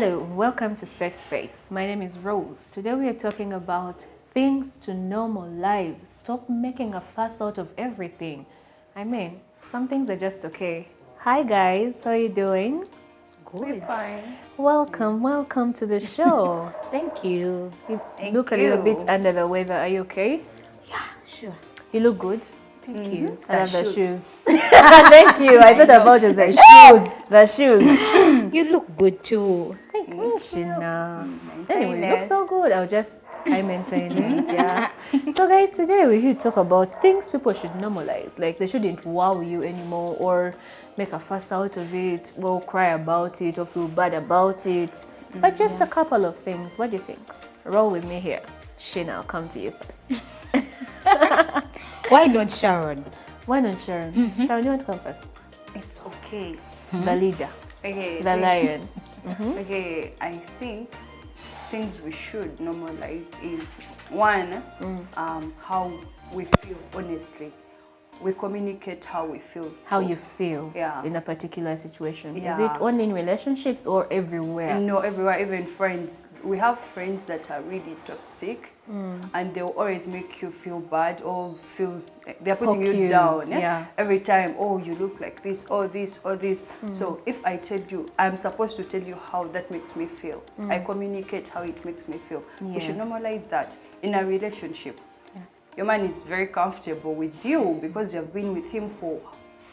Hello, welcome to Safe Space. My name is Rose. Today we are talking about things to normalize. Stop making a fuss out of everything. I mean, some things are just okay. Hi guys, how are you doing? Good. We're fine. Welcome to the show. Thank you. You look a little bit under the weather. Are you okay? Yeah, sure. You look good. Thank you. I love the shoes. Thank you. I thought about it as shoes. The shoes. You look good too. Thank you, Shina. Anyway, you look so good. I maintain it. Yeah. So guys, today we're here to talk about things people should normalize. Like they shouldn't wow you anymore or make a fuss out of it or cry about it or feel bad about it. But just a couple of things. What do you think? Roll with me here. Shina, I'll come to you first. Why not Sharon? Why not Sharon? Sharon, you want to come first? It's okay. The leader. Okay. The lion. Okay, I think things we should normalize is one, how we feel honestly. We communicate how we feel. How you feel in a particular situation. Is it only in relationships or everywhere? No, everywhere, even friends. We have friends that are really toxic and they'll always make you feel bad or feel they're putting you down. Yeah? Every time, oh, you look like this or this or this. So if I tell you, I'm supposed to tell you how that makes me feel. I communicate how it makes me feel. We should normalize that in a relationship. Your man is very comfortable with you because you've been with him for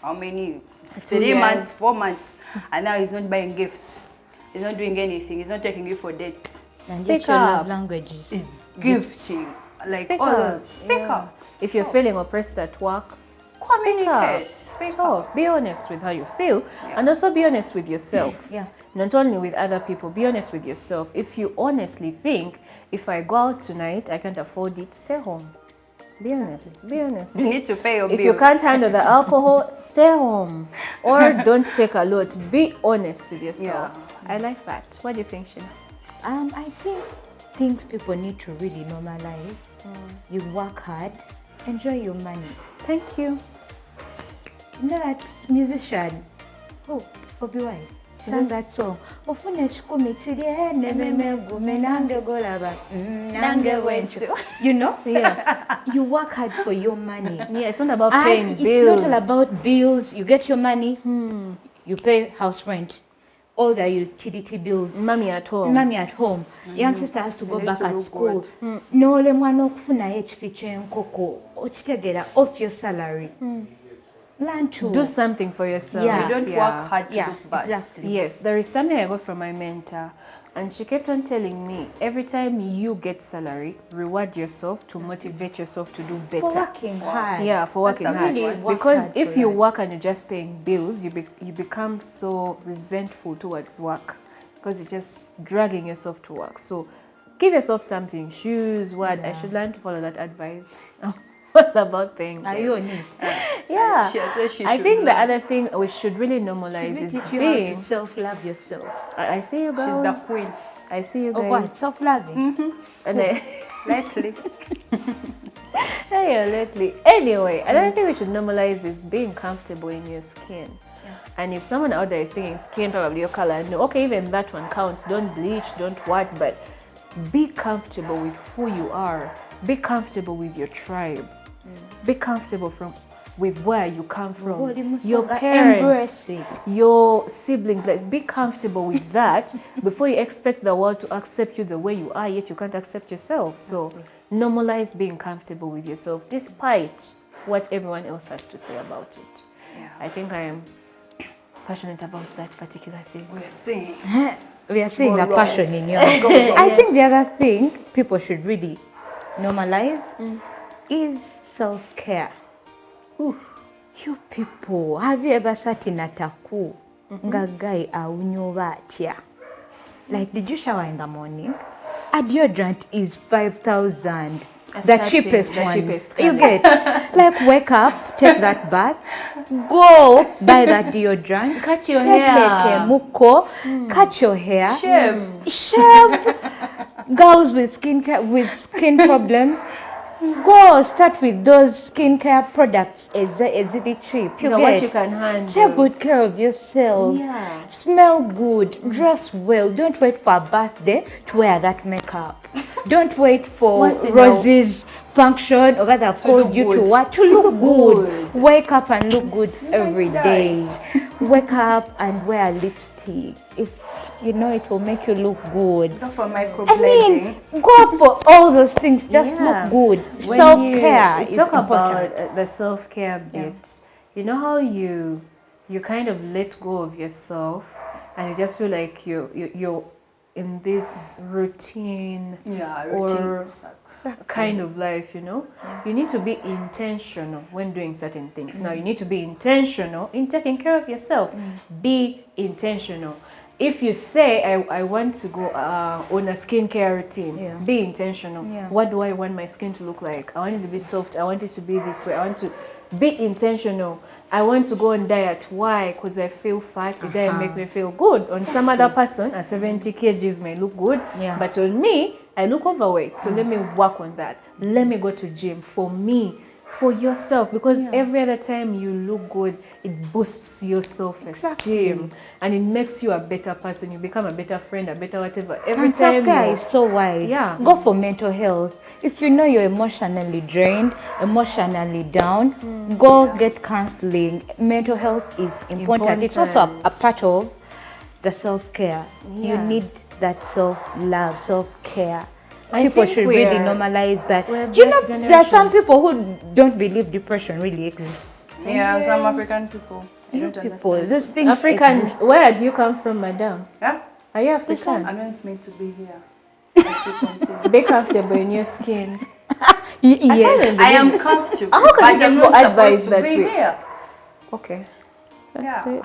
how many? 3 months, 4 months, and now he's not buying gifts. He's not doing anything. He's not taking you for dates. Speak up. Language is gifting. Like speak up. If you're feeling oppressed at work, communicate. Talk. Be honest with how you feel, and also be honest with yourself. Not only with other people. Be honest with yourself. If you honestly think, if I go out tonight, I can't afford it, stay home. Be honest. Be honest. You need to pay your bills. If you can't handle the alcohol, stay home. Or don't take a lot. Be honest with yourself. I like that. What do you think, Shina? I think things people need to really normalize. You work hard, enjoy your money. Thank you. You know that musician, Bobby White, sang that song. You know? You work hard for your money. Yeah, it's not about paying bills. It's not all about bills. You get your money, you pay house rent, all the utility bills. Mommy at home. Young sister has to go back at school. No le mwana okufuna ekificho enkoko okitegera off your salary. Learn to do something for yourself. You don't work hard to look bad. Exactly. Yes, there is something I got from my mentor, and she kept on telling me, every time you get salary, reward yourself to motivate yourself to do better. For working hard. Yeah, for working hard. Really because if you work and you're just paying bills, you become so resentful towards work because you're just dragging yourself to work. So give yourself something, shoes, what? I should learn to follow that advice. What about paying bills? Are you on it? Yeah. I think the other thing we should really normalize is being... self-love yourself. I see you guys. She's the queen. I see you guys. Oh, what? Self-loving? And Lately. lately. Anyway, another thing we should normalize is being comfortable in your skin. And if someone out there is thinking skin, probably your color, no, okay, even that one counts. Don't bleach, don't what, but be comfortable with who you are. Be comfortable with your tribe. Be comfortable with where you come from, your parents, your siblings. Like, be comfortable with that before you expect the world to accept you the way you are, yet you can't accept yourself. So normalize being comfortable with yourself despite what everyone else has to say about it. I think I am passionate about that particular thing. We are seeing the passion in you. I think the other thing people should really normalize is self-care. You people, have you ever sat in a taku nga guy awunyoba atya? Like, did you shower in the morning? A deodorant is 5,000. The cheapest one. You get like, wake up, take that bath, go buy that deodorant, cut your hair, cut your hair, shave. Girls with skin problems, Go start with those skincare products. Is it cheap? You know what you can handle. Take good care of yourselves. Yeah. Smell good. Dress well. Don't wait for a birthday to wear that makeup. Don't wait for Rosie's function or whether called you to what? To look good. Wake up and look good every day. Wake up and wear lipstick. If you know it will make you look good. Go for microblading. Go for all those things. Just look good. Self-care is talk important. about the self-care bit. You know how you kind of let go of yourself and you just feel like you're in this routine or kind of life, you know. You need to be intentional when doing certain things. Now you need to be intentional in taking care of yourself. Be intentional. If you say I want to go on a skincare routine, be intentional. What do I want my skin to look like? I want it to be soft. I want it to be this way. I want to be intentional. I want to go on diet. Why? Because I feel fat. It doesn't make me feel good. On some other person, a 70 kgs may look good, but on me, I look overweight. So let me work on that. Let me go to gym for me, for yourself, because every other time you look good, it boosts your self-esteem and it makes you a better person. You become a better friend, a better whatever. Every time self-care is so wide. Go for mental health. If you know you're emotionally drained, emotionally down, go get counseling. Mental health is important. It's also a part of the self-care. You need that self-love, self-care. People should really normalize that. Do you know there are some people who don't believe depression really exists? Yeah, some African people. Those things Africans, exist. Where do you come from, madam? Yeah? Are you African? I'm not meant to be here. Be comfortable in your skin. Yes. I am comfortable. How can I'm you not advise supposed to that be way? here. Okay. That's it.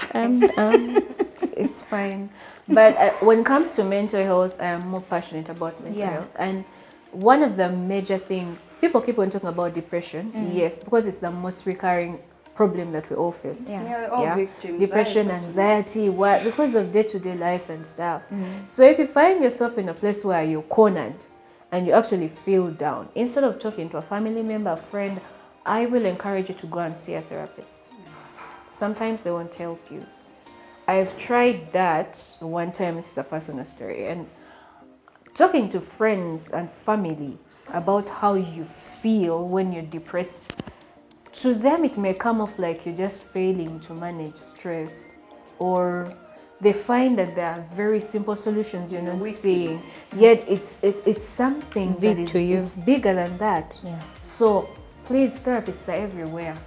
It's fine. But when it comes to mental health, I am more passionate about mental health. And one of the major things, people keep on talking about depression, yes, because it's the most recurring problem that we all face. We're all victims. Depression, anxiety, what? Because of day-to-day life and stuff. So if you find yourself in a place where you're cornered and you actually feel down, instead of talking to a family member, a friend, I will encourage you to go and see a therapist. Sometimes they won't help you. I've tried that one time. This is a personal story. And talking to friends and family about how you feel when you're depressed, to them it may come off like you're just failing to manage stress, or they find that there are very simple solutions you're not seeing, yet it's something big that to you. is bigger than that. So please, therapists are everywhere.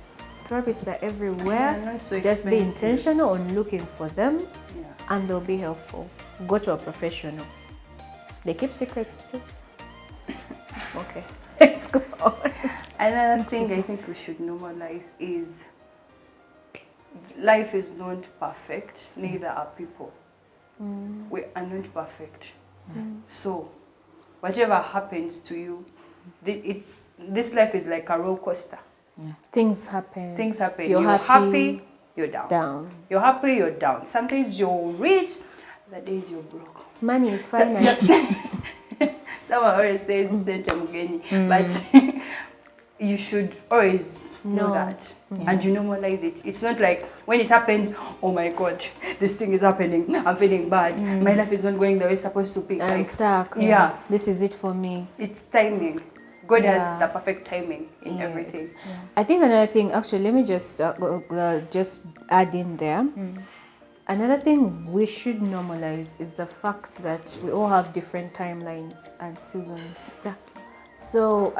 Therapists are everywhere. So just be intentional on looking for them, and they'll be helpful. Go to a professional. They keep secrets too. Okay, let's go on. Another thing I think we should normalize is life is not perfect, neither are people. We are not perfect. So whatever happens to you, this life is like a roller coaster. Things happen. Things happen. You're happy, you're down. You're happy, you're down. Sometimes you're rich, other days you're broke. Money is finite. Someone always says but you should always know that. And you normalize it. It's not like when it happens, oh my God, this thing is happening, I'm feeling bad, my life is not going the way it's supposed to be. I'm stuck. Yeah. This is it for me. It's timing. God has the perfect timing in everything. I think another thing, actually, let me just add in there. Another thing we should normalize is the fact that we all have different timelines and seasons. So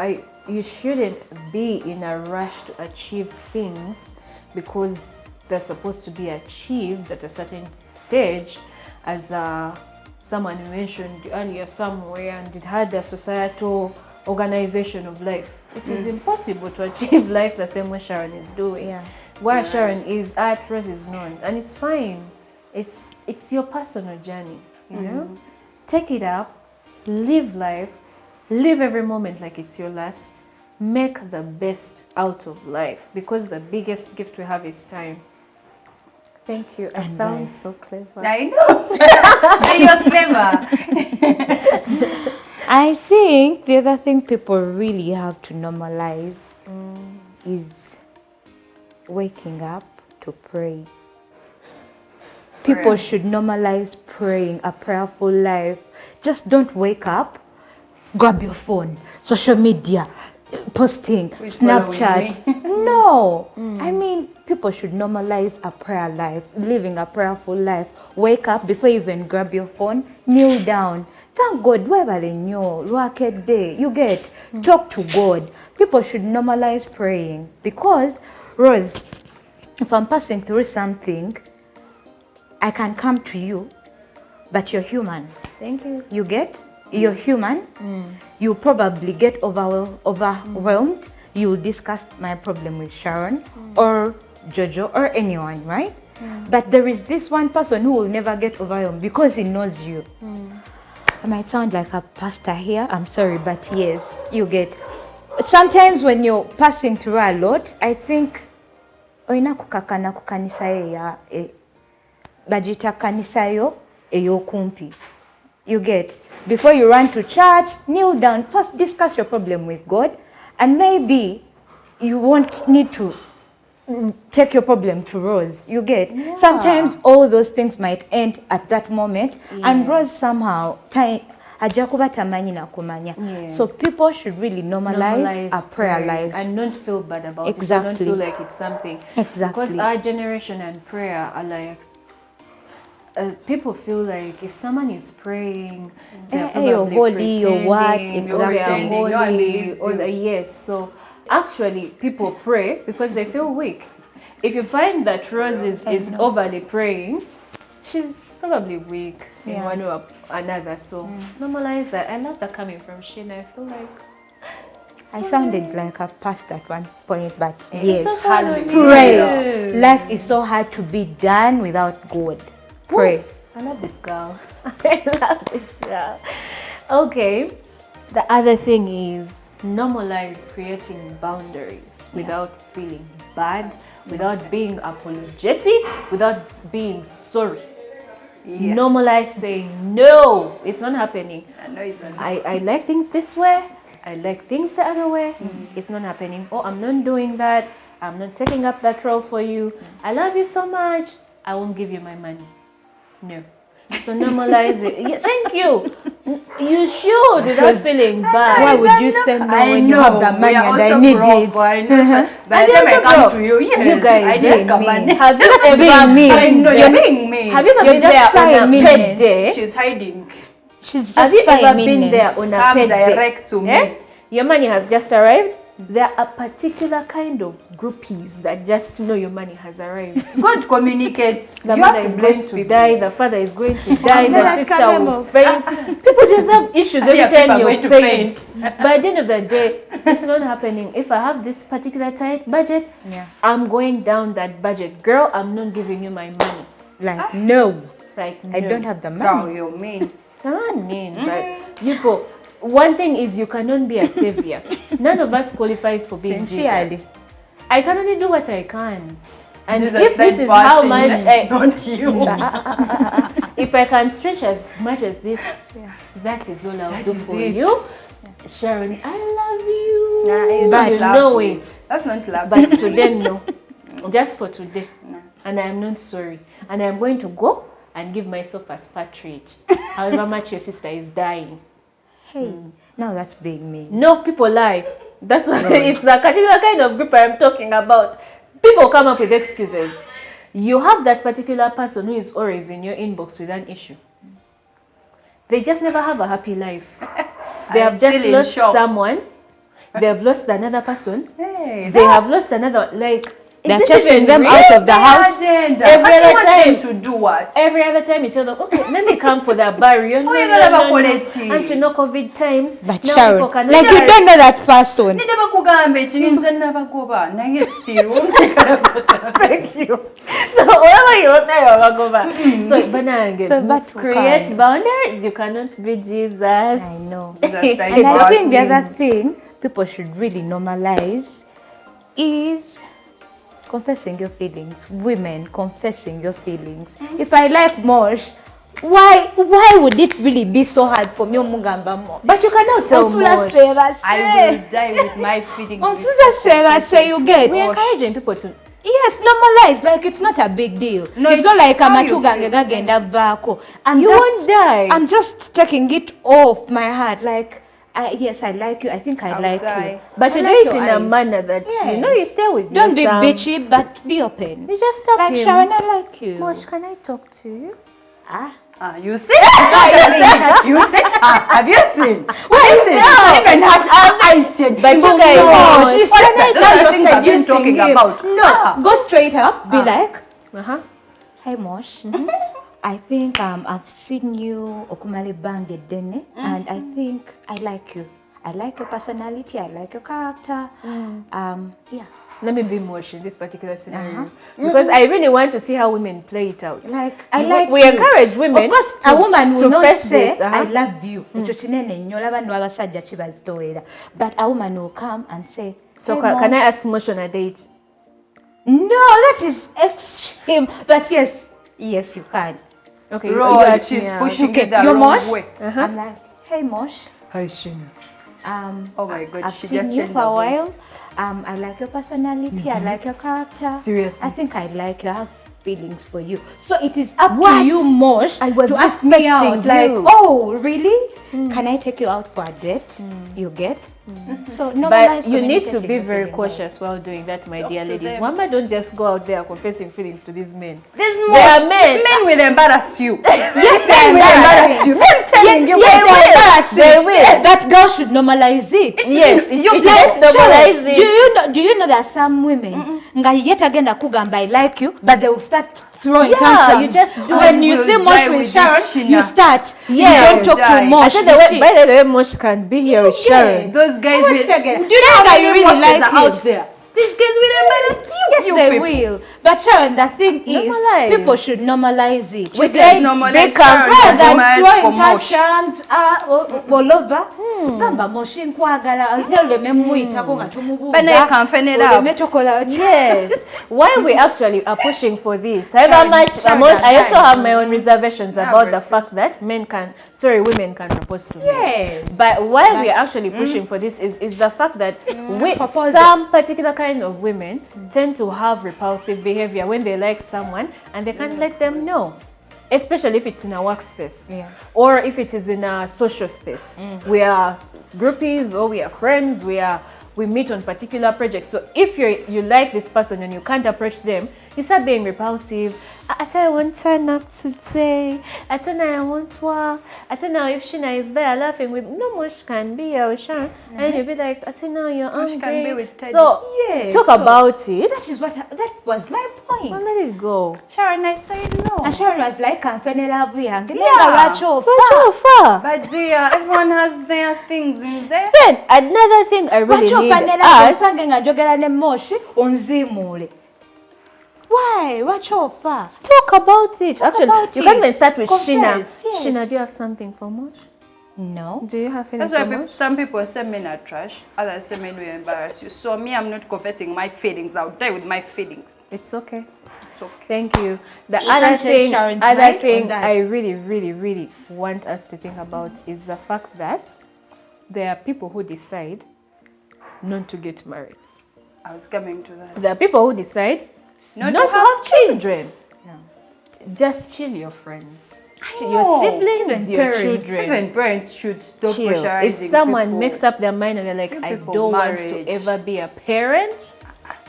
you shouldn't be in a rush to achieve things because they're supposed to be achieved at a certain stage, as someone mentioned earlier somewhere, and it had a societal organization of life. It is impossible to achieve life the same way Sharon is doing. Where Sharon is at, Rose is not, and it's fine. It's your personal journey, you know. Take it up, live life, live every moment like it's your last. Make the best out of life, because the biggest gift we have is time. Thank you. I sound so clever. I know. You're clever. I think the other thing people really have to normalize is waking up to pray. People should normalize praying, a prayerful life. Just don't wake up, grab your phone, social media, posting, Snapchat. No. I mean, people should normalize a prayer life, living a prayerful life. Wake up before you even grab your phone, kneel down. Thank God, wherever they know, rocket day, you get, talk to God. People should normalize praying because, Rose, if I'm passing through something, I can come to you, but you're human. Thank you. You get? You're human. You probably get overwhelmed. You will discuss my problem with Sharon or Jojo or anyone, right? But there is this one person who will never get overwhelmed because he knows you. I might sound like a pastor here. I'm sorry, but yes, you get. Sometimes when you're passing through a lot, I think oina kukakana kukanisa ya bajita kanisa yo eyokumpi. You get, before you run to church, kneel down, first discuss your problem with God, and maybe you won't need to take your problem to Rose. You get, sometimes all those things might end at that moment, and Rose somehow ajakuba tamanyi na kumanya. So people should really normalize a prayer life and don't feel bad about it. Exactly. Don't feel like it's something. Exactly. Because our generation and prayer are like, people feel like if someone is praying, they're probably you're holy, you're what, exactly, No one believes or you. yes. So actually, people pray because they feel weak. If you find that Rose is overly praying, she's probably weak in one way or another. So normalize that. I love that coming from Sheena. I feel like I sounded like a pastor at one point, but it's so hard pray. Life is so hard to be done without God. Pray. I love this girl. I love this girl. Okay. The other thing is normalize creating boundaries without feeling bad, without being apologetic, without being sorry. Yes. Normalize saying, no, it's not happening. No, it's not. I like things this way. I like things the other way. It's not happening. Oh, I'm not doing that. I'm not taking up that role for you. I love you so much. I won't give you my money. No. So normalize it. Yeah, thank you. You should without feeling bad. Why would you say no when you have the money and I need it? By the time I come to you, yes, You guys, I need money. have you ever mean. I know you're being mean. Have you ever been just there on a 5 pet minutes. day? She's hiding. She's just Have you 5 ever minutes. been there on a Come pet day? direct to me. Eh? Your money has just arrived. There are a particular kind of groupies that just know your money has arrived. God communicates. The You mother have is to going bless to people. die, the father is going to die, the Like sister Karamo. will faint. People just have issues every Yeah, people time are you going to paint. By the end of the day, it's not happening. If I have this particular tight budget, I'm going down that budget. Girl, I'm not giving you my money. Like, no, Like, I no. don't have the Girl, money. you're mean. I don't mean, but people, one thing is you cannot be a savior. None of us qualifies for being Sincerely. Jesus. I can only do what I can. And Do the if this same is how person, much don't you? if I can stretch as much as this, that is all I'll That do is for it. you. Sharon, I love you. But You know it. That's not love. But today, no. Just for today. No. And I am not sorry. And I'm going to go and give myself a spa treat. However much your sister is dying. Hey, now that's being mean. No, people lie. That's why it's the particular kind of group I'm talking about. People come up with excuses. You have that particular person who is always in your inbox with an issue. They just never have a happy life. They have just still in lost shock. someone. They have lost another person. Hey, They have lost another. Like, They're is it chasing even them real? out of the house. Agenda. Every But you other want time. them to do what? Every other time you tell them, okay, let me come for the burial. No, you no, gotta no, have a no. quality. And you know COVID times. But now Sharon, people cannot like you carry- don't know that person. Nide bakugamba ekirinza nabagoba naye still Thank you. So whatever you want there, I'll go back. So banange, So but who create can? boundaries. You cannot be Jesus. I know. Just like And I think the other sins. thing people should really normalize is confessing your feelings. Women confessing your feelings. If I like Mosh, Why would it really be so hard for me omugamba mo? But you cannot tell Mosh. I will die with my feelings. Say you get. We're encouraging people to. Yes, normalize. Like it's not a big deal. No, it's not like amatugange gagenda vako. You won't die. I'm just taking it off my heart. Like, yes, I like you. I think I like you. But you do it in a manner that you stay with Don't be bitchy, but be open. You just stop like, him. Sharon, I like you. Mosh, can I talk to you? You see? You see? Have you seen? What is it? Even had eyes change. But you guys know. She said that thing I've been talking about. No, go straight up. Be like, hey Mosh. I think I've seen you okumale bange dene, and I think I like you. I like your personality. I like your character. Yeah. Let me be Mosh in this particular scenario because I really want to see how women play it out. Like we encourage women. Of course, a woman will not say this, I love you. But a woman will come and say. So can I ask Mosh on a date? No, that is extreme. But yes, you can. Okay, Rose, she's pushing it the wrong Mosh? way. I'm like, hey Mosh. Hi Shina. Oh my God, I've she seen just you changed for a her while. voice. I like your personality. I like your character. Seriously? I think I like you. I have feelings for you. So it is up to you, Mosh, I was to ask me out. respecting Like, you. oh, really? Can I take you out for a date? You get? So But you need to be very cautious while doing that, my dear ladies. Mama, don't just go out there confessing feelings to these men. These men. Men will embarrass you. Yes, Men will embarrass you. Men telling you. They will. That girl should normalize it. Yes, You let's normalize it. Do you know that some women nga yet again kugamba I like you, but they will start throwing Yeah, tantrums. you just do when it. you see We'll Mosh die with with Sharon, it, Shina. you start. Yes. You don't talk Die. to Mosh. By the way, Mosh can be here with Sharon. Those guys Watch will. the girl. Do you know how That guy many really Moshes like are him. out there? These guys will embarrass you. Yes, you they people. will. But Sharon, the thing is, Normalize. people should normalize it. We You say get? normalize big Sharon, confront. Rather normalize than throwing for Mosh. tantrums all over. Gamba Mosh nkwagala oleme muyitako nga tumubuuza. But now you can fan it up. Oleme tokola otya. Yes. Why we actually are pushing for this? However much I also have my own reservations about the fact that women can propose to men. Yes. But why we are actually pushing for this is the fact that some particular kind of women tend to have repulsive behavior when they like someone and they can't let them know. Especially if it's in a workspace or if it is in a social space. We are groupies or we are friends, we meet on particular projects. So if you like this person and you can't approach them, you start being repulsive. I tell you, I won't turn up today. I tell you, I won't walk. I tell you, if Shina is there laughing with, no Mosh can be here with Sharon. And you'll be like, I tell you, you're Mosh can be hungry. with Teddy. So talk about it. That was my point. And let it go. Sharon, I said no. And Sharon was like, "Kamfene love yange." Yeah. Far. But everyone has their things in there. Then another thing I really need us. Why? What offer? Talk about it. Actually, about you can't it. even start with Confess, Shina. yes. Shina, do you have something for Mosh? No. Do you have That's anything why for Mosh? some people say men are trash, others say men will embarrass you. So me, I'm not confessing my feelings. I'll die with my feelings. It's okay. It's okay. Thank you. The You other can't change Sharon's mind on thing that. I really want us to think about is the fact that there are people who decide not to get married. I was coming to that. There are people who decide not to have children. No. Just chill your friends. Your siblings, even your parents. children. Even parents should stop Chill. pressurizing If someone people. makes up their mind and they're like, Give I people don't want marriage. to ever be a parent,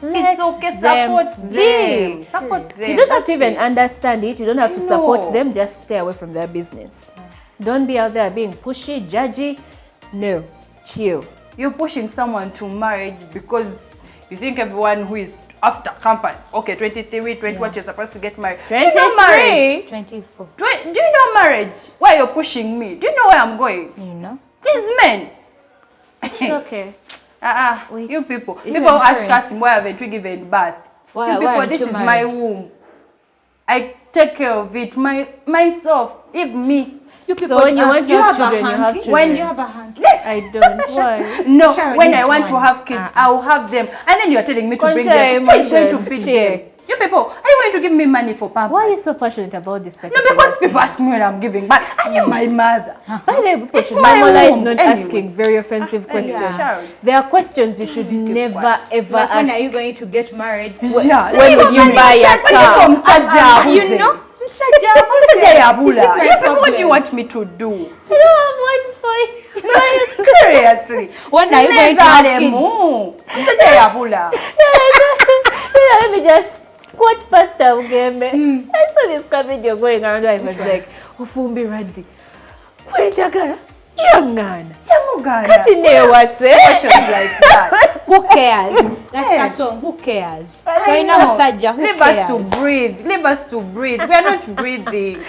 It's okay, support them. Support them. You don't have to That's even it. understand it. You don't have to support No. them. Just stay away from their business. Don't be out there being pushy, judgy. No, chill. You're pushing someone to marriage because you think everyone who is after campus, okay, 23, 20, what you're supposed to get married. Do you know marriage? 24. Do you know marriage? Why you're pushing me? Do you know where I'm going? You know? These men. It's okay. Wait, You people. it's People ask parents. us why haven't we given birth? Why- You why people, aren't this you is my married? womb. I take care of it. Myself. If me. You So when you want to have children, you have children. When you have a hanky. I don't. Why? No, Sharon when I needs want to one. have kids, I'll have them. And then you're telling me to bring Contra them. Who's going to emotions, feed share. them? You people, are you going to give me money for pampers? Why are you so passionate about this No, particular because people ask me when I'm giving, but are you my mother? By the way, people It's should my normalize home, not anyway. asking very offensive questions. Yeah. There are questions you should never ever Like, when ask. are you going to get married? Yeah. When would you buy a car? You know? Msaja Yabula. Yeah, but what do you want me to do? I don't have words for you. No, seriously. When are you going to have kids? Yabula. Let me just quote Pastor Ugembe. I saw this video going around. I was like, Ufumbi Radi. Kwenjagara. Yangana. Yamugana. Kati newase. Questions like that. Who cares? That's a song. Who cares? Leave us to breathe. Leave us to breathe. We are not breathing.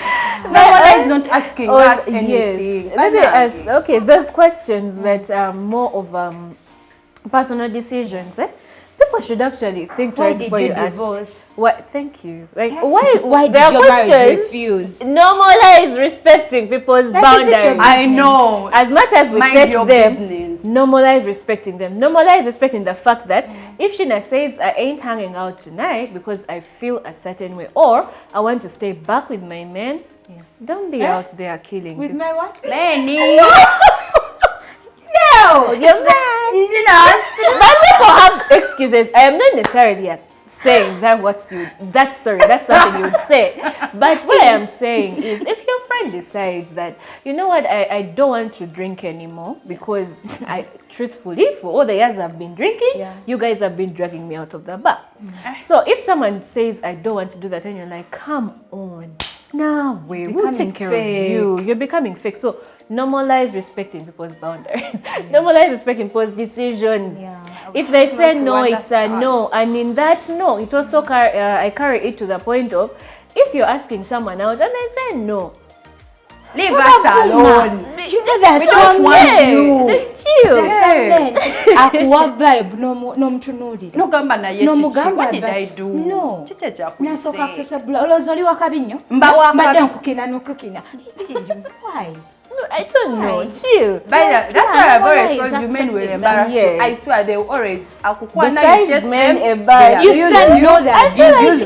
No one is not asking us anything. Yes. Let me ask. Okay, those questions that are more of personal decisions. People should actually think twice before you ask. What? Thank you. Like why did there are your marriage questions? refuse? Normalize respecting people's boundaries. I know. As much as we Mind set your them, business. normalize respecting them. Normalize respecting the fact that if Shina says I ain't hanging out tonight because I feel a certain way, or I want to stay back with my man, don't be out there killing With people. my what? Lenny. No, you're mad. But people have excuses. I am not necessarily saying that that's something you would say. But what I am saying is, if your friend decides that, you know what, I don't want to drink anymore because truthfully, for all the years I've been drinking, you guys have been dragging me out of the bar. So if someone says, I don't want to do that, and you're like, come on, now we'll take care of you. You're becoming fake. So normalize respecting people's boundaries. Normalize respecting people's decisions. If they say no, it's a no. And in that no, it also I carry it to the point of, if you're asking someone out and they say no, leave us alone. You know that We don't want you. Akuwa vibe no mtunudi. No gamba na ye chichi. What did I do? No. Chiche cha Nasoka kuise. kusesa olozoli wakabinyo. Mbawa Madam kukina nukukina. Why? I don't know. Chill. That's why I've always told you men will embarrass you. I swear they will always. Besides men embarrass you said no that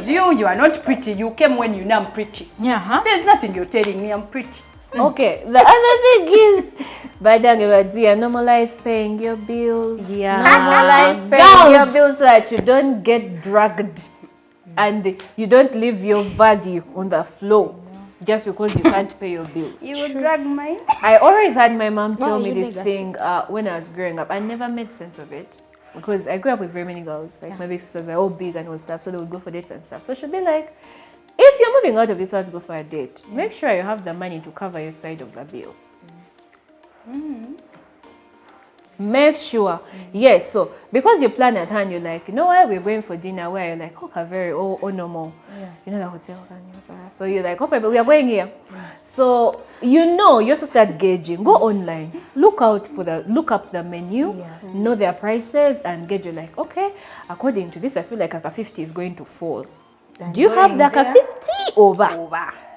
you are not pretty. You came when you know I'm pretty. There's nothing you're telling me I'm pretty. Okay, the other thing is, normalize paying your bills. Normalize paying your bills so that you don't get dragged and you don't leave your value on the floor just because you can't pay your bills. You will drag mine. I always had my mom tell me this thing when I was growing up. I never made sense of it because I grew up with very many girls. Like my big sisters are all big and all stuff, so they would go for dates and stuff. So she'd be like, if you're moving out of this house to go for a date, make sure you have the money to cover your side of the bill. Make sure. Yes, so because you plan at hand, you're like, you know what, we're going for dinner, where you're like, oh, very, no more. You know the hotel. So you're like, okay, but we are going here. So you also start gauging. Go online, look up the menu, know their prices, and gauge. You're like, okay, according to this, I feel like a 50 is going to fall. Do you have like a 50 over?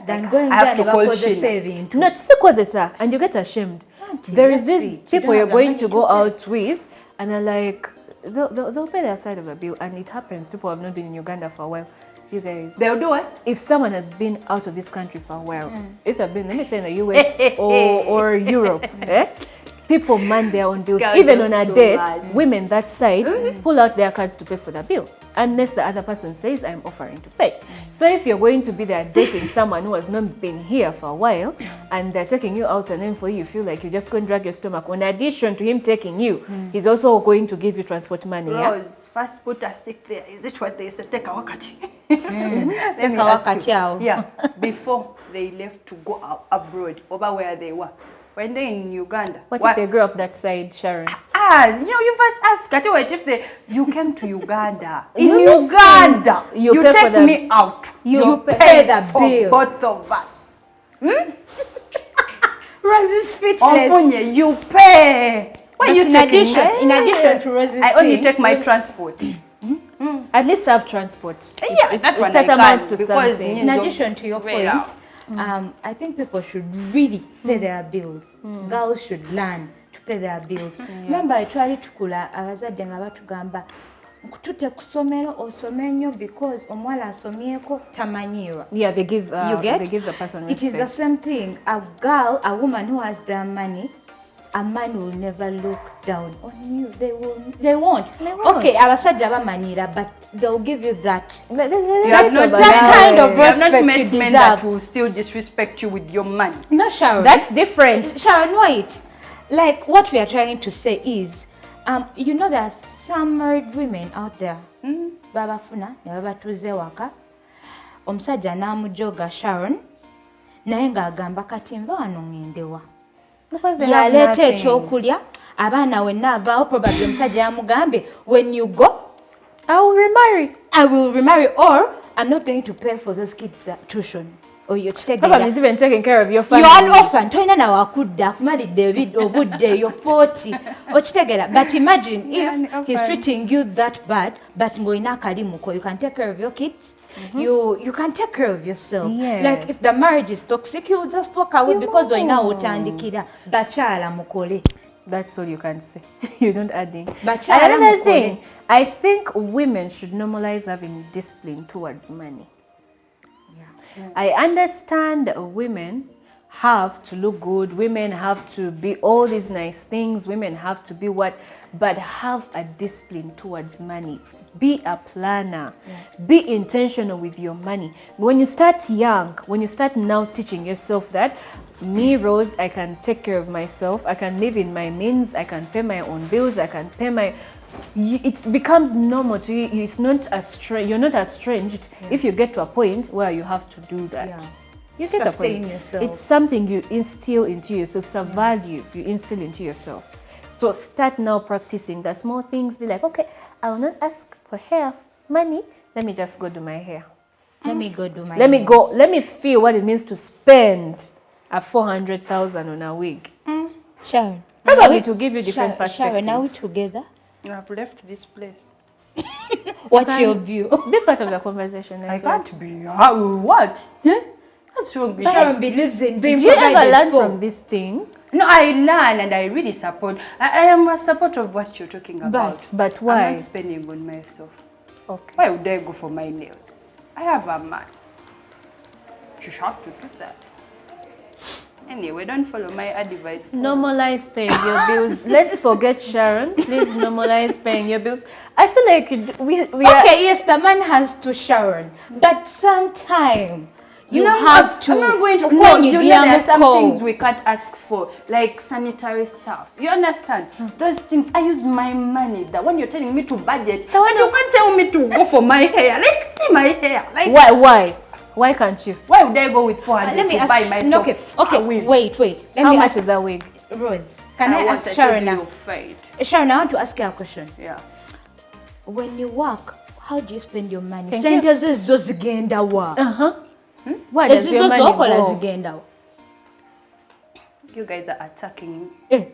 Then going I have to call saving. Not sir, and you get ashamed. There is these people you're going to go out with, and they're like, they'll pay their side of the bill, and it happens. People have not been in Uganda for a while. You guys, they'll do what? If someone has been out of this country for a while, if they've been, let me say in the US or Europe, people man their own bills. Even on a date, women that side pull out their cards to pay for the bill, unless the other person says, I'm offering to pay. So if you're going to be there dating someone who has not been here for a while, and they're taking you out, and then for you feel like you're just going to drag your stomach, in addition to him taking you, he's also going to give you transport money. Rose, first put a stick there. Is it what they used to take a wakati? Let me ask you. Yeah, before they left to go abroad, over where they were. When they're in Uganda. What if they grew up that side, Sharon? You first ask, what if you came to Uganda? In Uganda, you take me out. You pay the bill. Both of us. Rose's speechless. Onfunye, you pay. Why are you taking me? In addition to Rose's I only take my transport. At least have transport. That one that amounts to because something. In addition to your point, I think people should really pay their bills. Girls should learn to pay their bills. Remember, I tried to kula abazadde nga batugamba Tute kusomero osome nnyo because omwala asomyeko tamanyirwa. Yeah, they give You get? they give the person respect. It is the same thing. A woman who has their money, a man will never look down on you. They won't. Okay, abasajja bamanyira, but they'll give you that. You have not kind of respect met you men deserve. that will still disrespect you with your money. No, Sharon. That's different. Sharon, wait. Like what we are trying to say is, you know, there are some married women out there. Babafuna, nebabatuze waka. Omusajja namujoga Sharon, naye ng'agamba kati nva wano ŋŋendewa. Yaleeta ekyokulya, abaana wenna avaawo, probably omusajja yamugambye, when you go, I will remarry, or I'm not going to pay for those kids' tuition. Or you're probably is even taking care of your family. You're an orphan. Toina na wakudda akumalidde obudde, you're 40. Okitegera. But imagine if he's treating you that bad, but ngoina kalimuko, you can take care of your kids. You can take care of yourself. Yes. Like if the marriage is toxic, you just walk away because oina otandikira bakyala mukole. That's all you can say. You don't add in. Another thing, I think women should normalize having discipline towards money. I understand women have to look good, women have to be all these nice things, women have to be what, but have a discipline towards money. Be a planner. Be intentional with your money. When you start young, when you start now teaching yourself that, me, Rose, I can take care of myself, I can live in my means, I can pay my own bills, I can pay my... It becomes normal to you. It's not you're not estranged if you get to a point where you have to do that. You get sustain yourself. It's something you instill into yourself. It's a value you instill into yourself. So start now practicing the small things. Be like, okay, I will not ask for hair, money. Let me just go do my hair. Let me go do my Let me go. Let me feel what it means to spend a 400,000 on a wig. Sharon. Probably to give you different perspective. Sharon, are we together? I've left this place. What's your view? Be part of the conversation. I can't be. What? What's wrong with Sharon believes in being provided. Did you ever learn for. from this thing? No, I learn and I really support. I am a support of what you're talking about. But why? I'm not spending on myself. Okay. Why would I go for my nails? I have a man. You have to do that. Anyway, don't follow my advice. Normalize paying your bills. Let's forget Sharon. Please normalize paying your bills. I feel like we are... Okay, yes, the man has to Sharon, but sometime you have to... I'm not going to... No, you know there are some things we can't ask for, like sanitary stuff. You understand? Those things, I use my money. That when you're telling me to budget, but you can't tell me to go for my hair. Like, see my hair. Like, Why? Why can't you? Why would I go with 400 to buy myself Okay, wait. How much is that wig? Rose, can I ask Sharon now? Sharon, I want to ask you a question. Yeah. When you work, how do you spend your money? Thank you. Where does your money go? You guys are attacking me.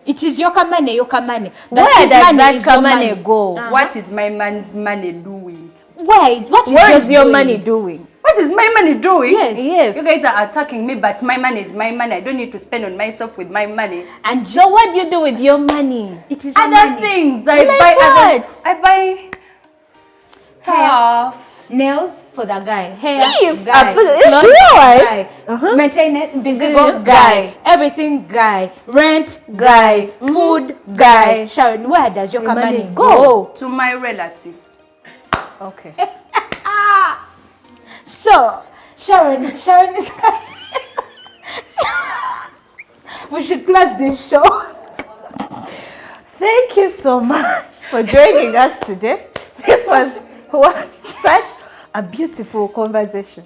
It is your money. Where does that money go? What is my man's money doing? Why? What is your money doing? What is my money doing? Yes. You guys are attacking me, but my money is my money. I don't need to spend on myself with my money. And so what do you do with your money? It is other things. I buy stuff. Nails for the guy, hair guy, clothes guy, maintenance, business guy, everything guy, rent guy, food guy. Sharon, where does your money go? To my relatives. Okay. So, Sharon is... We should close this show. Thank you so much for joining us today. This was such a beautiful conversation.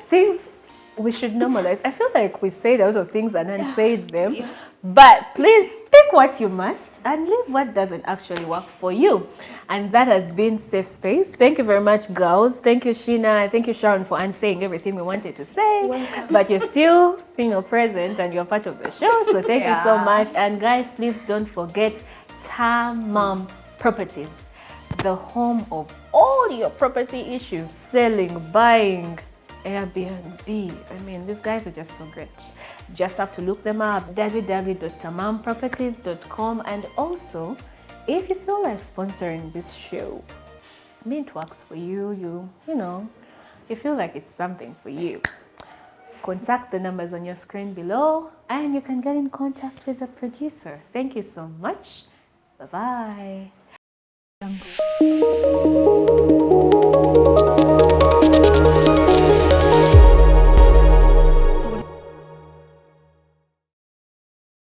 Things we should normalize. I feel like we said a lot of things and then said them. Yeah. But please pick what you must and leave what doesn't actually work for you. And that has been Safe Space. Thank you very much, girls. Thank you, Sheena. Thank you, Sharon, for unsaying everything we wanted to say. Welcome. But you're still present and you're part of the show. So thank you so much. And guys, please don't forget Tamam Properties, the home of all your property issues, selling, buying, Airbnb. I mean, these guys are just so great. Just have to look them up, www.tamamproperties.com. And also, if you feel like sponsoring this show, mint works for you, you know, you feel like it's something for you, contact the numbers on your screen below and you can get in contact with the producer. Thank you so much. Bye-bye.